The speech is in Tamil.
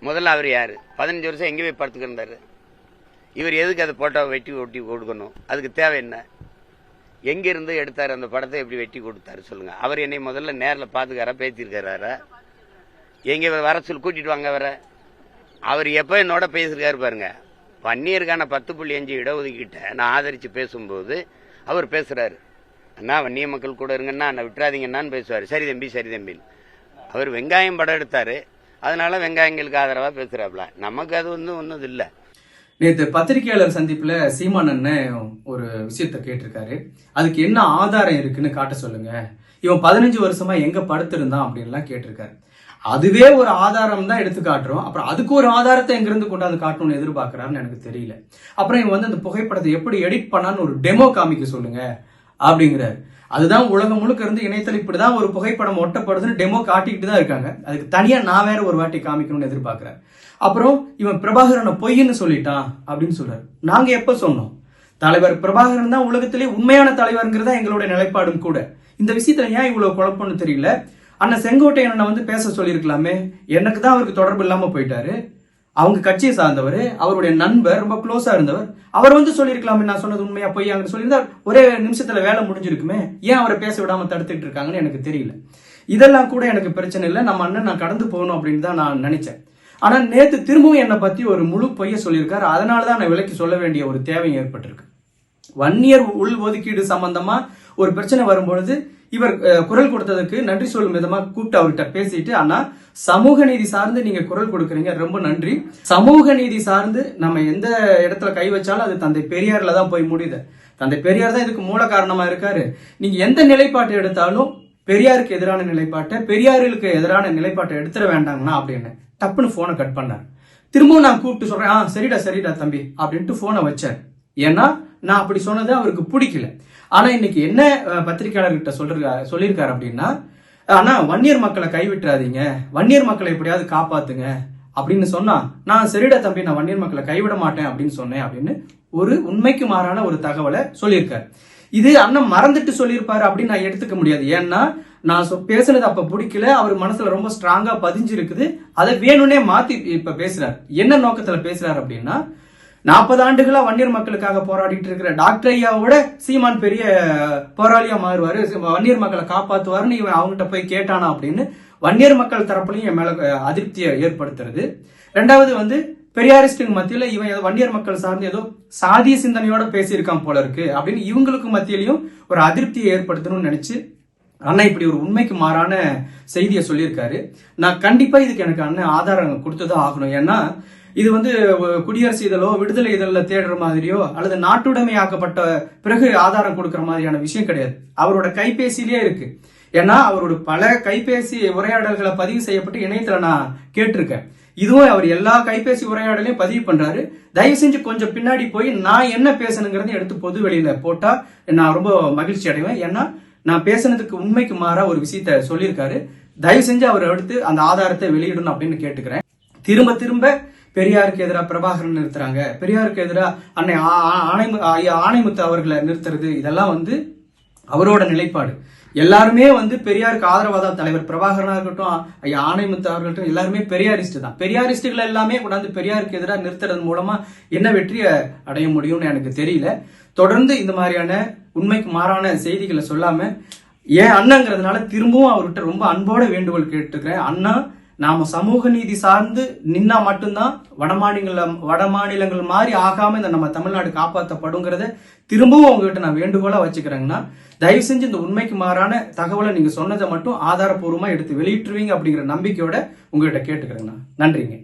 முதல்ல அவர் யாரு? 15 வருஷம் எங்கே போய் படுத்துக்கிருந்தாரு? இவர் எதுக்கு அதை போட்டோ வெட்டி ஒட்டி கொடுக்கணும்? அதுக்கு தேவை என்ன? எங்கிருந்து எடுத்தாரு அந்த படத்தை? எப்படி வெட்டி கொடுத்தாரு சொல்லுங்க. அவர் என்னை முதல்ல நேரில் பார்த்துக்காரா, பேசியிருக்காரா? எங்கே வர சொல்லி கூட்டிட்டு வாங்க வர. அவர் எப்போ என்னோட பேசியிருக்காரு பாருங்க. வன்னியருக்கான 10.5 இடஒதுக்கீட்ட நான் ஆதரித்து பேசும்போது அவர் பேசுறாரு, அண்ணா வன்னிய மக்கள் கூட இருங்கன்னா நான் விட்டுறாதீங்கன்னான்னு பேசுவார். சரி தம்பி சரி தம்பி. அவர் வெங்காயம் படம் எடுத்தாரு, அதனால வெங்காயங்களுக்கு ஆதரவாக பேசுறாப்ல. நமக்கு அது ஒன்றும் இல்லை. நேற்று பத்திரிகையாளர் சந்திப்புல சீமான் அண்ணன் ஒரு விஷயத்த கேட்டிருக்காரு. அதுக்கு என்ன ஆதாரம் இருக்குன்னு காட்ட சொல்லுங்க, இவன் 15 வருஷமா எங்க படுத்திருந்தான் அப்படின்லாம் கேட்டிருக்காரு. அதுவே ஒரு ஆதாரம் தான் எடுத்து காட்டுறோம். அப்புறம் அதுக்கு ஒரு ஆதாரத்தை எங்கிருந்து கொண்டாந்து காட்டணும்னு எதிர்பார்க்கிறாருன்னு எனக்கு தெரியல. அப்புறம் இவன் அந்த புகைப்படத்தை எப்படி எடிட் பண்ணான்னு ஒரு டெமோ காமிக்க சொல்லுங்க அப்படிங்கிறாரு. அதுதான் உலகம் முழுக்க இருந்து இணையத்தில் இப்படிதான் ஒரு புகைப்படம் ஒட்டப்படுதுன்னு டெமோ காட்டிக்கிட்டு தான் இருக்காங்க. அதுக்கு தனியா நான் வேற ஒரு வாட்டி காமிக்கணும்னு எதிர்பார்க்கிறேன். அப்புறம் இவன் பிரபாகரனை பொய்ன்னு சொல்லிட்டான் அப்படின்னு சொல்றாரு. நாங்க எப்ப சொன்னோம்? தலைவர் பிரபாகரன் தான் உலகத்திலே உண்மையான தலைவர்ங்கிறதா எங்களுடைய நிலைப்பாடும் கூட. இந்த விஷயத்துல ஏன் இவ்வளவு குழப்பம்னு தெரியல. அண்ணன் செங்கோட்டையனை வந்து பேச சொல்லியிருக்கலாமே. எனக்கு தான் அவருக்கு தொடர்பு இல்லாம போயிட்டாரு. அவங்க கட்சியை சார்ந்தவர், அவருடைய நண்பர், ரொம்ப க்ளோஸா இருந்தவர். அவர் வந்து சொல்லியிருக்கலாமே நான் சொன்னது உண்மையா பொய் அங்க சொல்லியிருந்தா ஒரே நிமிஷத்துல வேலை முடிஞ்சிருக்குமே. ஏன் அவரை பேச விடாம தடுத்துட்டு இருக்காங்கன்னு எனக்கு தெரியல. இதெல்லாம் கூட எனக்கு பிரச்சனை இல்லை. நம்ம அண்ணன் நான் கடந்து போகணும் அப்படின்னு தான் நான் நினைச்சேன். ஆனா நேத்து திரும்பவும் என்னை பத்தி ஒரு முழு பொய்ய சொல்லியிருக்காரு. அதனாலதான் நான் விலைக்கு சொல்ல வேண்டிய ஒரு தேவை ஏற்பட்டிருக்கு. வன்னியர் உள் ஒதுக்கீடு சம்பந்தமா ஒரு பிரச்சனை வரும்பொழுது இவர் குரல் கொடுத்ததுக்கு நன்றி சொல்லும் விதமா கூப்பிட்டு அவர்கிட்ட பேசிட்டு, ஆனா சமூக நீதி சார்ந்து நீங்க குரல் கொடுக்கறீங்க, ரொம்ப நன்றி. சமூக நீதி சார்ந்து நம்ம எந்த இடத்துல கை வச்சாலும் அது தந்தை பெரியார்ல தான் போய் முடியுது. தந்தை பெரியார் தான் இதுக்கு மூல காரணமா இருக்காரு. நீங்க எந்த நிலைப்பாட்டை எடுத்தாலும் பெரியாருக்கு எதிரான நிலைப்பாட்டை, பெரியாருக்கு எதிரான நிலைப்பாட்டை எடுத்துட வேண்டாங்கண்ணா அப்படின்னு டப்புன்னு போனை கட் பண்ணார். திரும்பவும் நான் கூப்பிட்டு சொல்றேன், சரிடா தம்பி அப்படின்ட்டு போனை வச்சார். ஏன்னா நான் அப்படி சொன்னது அவருக்கு பிடிக்கல. ஆனா இன்னைக்கு என்ன பத்திரிகையாளர்கிட்ட சொல்லியிருக்காரு அப்படின்னா, ஆனா வன்னியர் மக்களை கைவிட்டுறாதீங்க, வன்னியர் மக்களை எப்படியாவது காப்பாத்துங்க அப்படின்னு சொன்னா, நான் சரிடா தம்பி நான் வன்னியர் மக்களை கைவிட மாட்டேன் அப்படின்னு சொன்னேன் அப்படின்னு ஒரு உண்மைக்கு மாறான ஒரு தகவலை சொல்லியிருக்காரு. இது அண்ணன் மறந்துட்டு சொல்லியிருப்பாரு அப்படின்னு நான் எடுத்துக்க முடியாது. ஏன்னா நான் பேசுனது அப்ப பிடிக்கல, அவர் மனசுல ரொம்ப ஸ்ட்ராங்கா பதிஞ்சிருக்குது. அதை வேணும்னே மாத்தி இப்ப பேசுறாரு. என்ன நோக்கத்துல பேசுறாரு அப்படின்னா, 40 ஆண்டுகளா வன்னியர் மக்களுக்காக போராடிட்டு இருக்கிற டாக்டர் ஐயாவோட சீமான் பெரிய போராளியா மாறுவாரு, வன்னியர் மக்களை காப்பாத்துவாருன்னு இவன் அவங்ககிட்ட போய் கேட்டானா அப்படின்னு வன்னியர் மக்கள் தரப்புலையும் என் மேல அதிருப்தியை ஏற்படுத்துறது. ரெண்டாவது வந்து பெரியாரிஸ்டுக்கு மத்தியில இவன் வன்னியர் மக்கள் சார்ந்து ஏதோ சாதிய சிந்தனையோட பேசியிருக்கான் போல இருக்கு அப்படின்னு இவங்களுக்கு மத்தியிலையும் ஒரு அதிருப்தியை ஏற்படுத்தணும்னு நினைச்சு அண்ணா இப்படி ஒரு உண்மைக்கு மாறான செய்தியை சொல்லியிருக்காரு. நான் கண்டிப்பா இதுக்கு எனக்கு அண்ணன் ஆதாரம் கொடுத்துதான் ஆகணும். ஏன்னா இது வந்து குடியரசு இதழோ விடுதலை இதழில் தேடுற மாதிரியோ அல்லது நாட்டுடைமையாக்கப்பட்ட பிறகு ஆதாரம் கொடுக்கற மாதிரியான விஷயம் கிடையாது. அவரோட கைபேசியிலேயே இருக்கு. ஏன்னா அவரோட பல கைபேசி உரையாடல்களை பதிவு செய்யப்பட்டு இணையத்துல நான் கேட்டிருக்கேன். இதுவும் அவர் எல்லா கைபேசி உரையாடலையும் பதிவு பண்றாரு. தயவு செஞ்சு கொஞ்சம் பின்னாடி போய் நான் என்ன பேசணுங்கிறத எடுத்து பொது வெளியில போட்டா நான் ரொம்ப மகிழ்ச்சி அடைவேன். ஏன்னா நான் பேசுனதுக்கு உண்மைக்கு மாறா ஒரு விஷயத்த சொல்லியிருக்காரு. தயவு செஞ்சு அவர் எடுத்து அந்த ஆதாரத்தை வெளியிடணும் அப்படின்னு கேட்டுக்கிறேன். திரும்ப திரும்ப பெரியாருக்கு எதிராக பிரபாகரன் நிறுத்துறாங்க, பெரியாருக்கு எதிராக அன்னை ஆணைமுத்து அவர்களை நிறுத்துறது, இதெல்லாம் வந்து அவரோட நிலைப்பாடு. எல்லாருமே வந்து பெரியாருக்கு ஆதரவாதான். தலைவர் பிரபாகரனா இருக்கட்டும், ஐயா ஆணைமுத்து அவர்கள்ட்டும் எல்லாருமே பெரியாரிஸ்ட் தான். பெரியாரிஸ்டுகள் எல்லாமே கொண்டாந்து பெரியாருக்கு எதிராக நிறுத்துறது மூலமா என்ன வெற்றியை அடைய முடியும்னு எனக்கு தெரியல. தொடர்ந்து இந்த மாதிரியான உண்மைக்கு மாறான செய்திகளை சொல்லாம ஏன் அண்ணங்கிறதுனால திரும்பவும் அவர்கிட்ட ரொம்ப அன்போட வேண்டுகோள் கேட்டுக்கிறேன். அண்ணா, நாம சமூக நீதி சார்ந்து நின்னா மட்டும்தான் வடமாநிலங்கள் மாதிரி ஆகாம இந்த நம்ம தமிழ்நாடு காப்பாற்றப்படுங்கிறத திரும்பவும் உங்ககிட்ட நான் வேண்டுகோளா வச்சுக்கிறேங்கன்னா, தயவு செஞ்சு இந்த உண்மைக்கு மாறான தகவலை நீங்க சொன்னதை மட்டும் ஆதாரப்பூர்வமா எடுத்து வெளியிட்டுருவீங்க அப்படிங்கிற நம்பிக்கையோட உங்ககிட்ட கேட்டுக்கிறேங்கண்ணா. நன்றிங்க.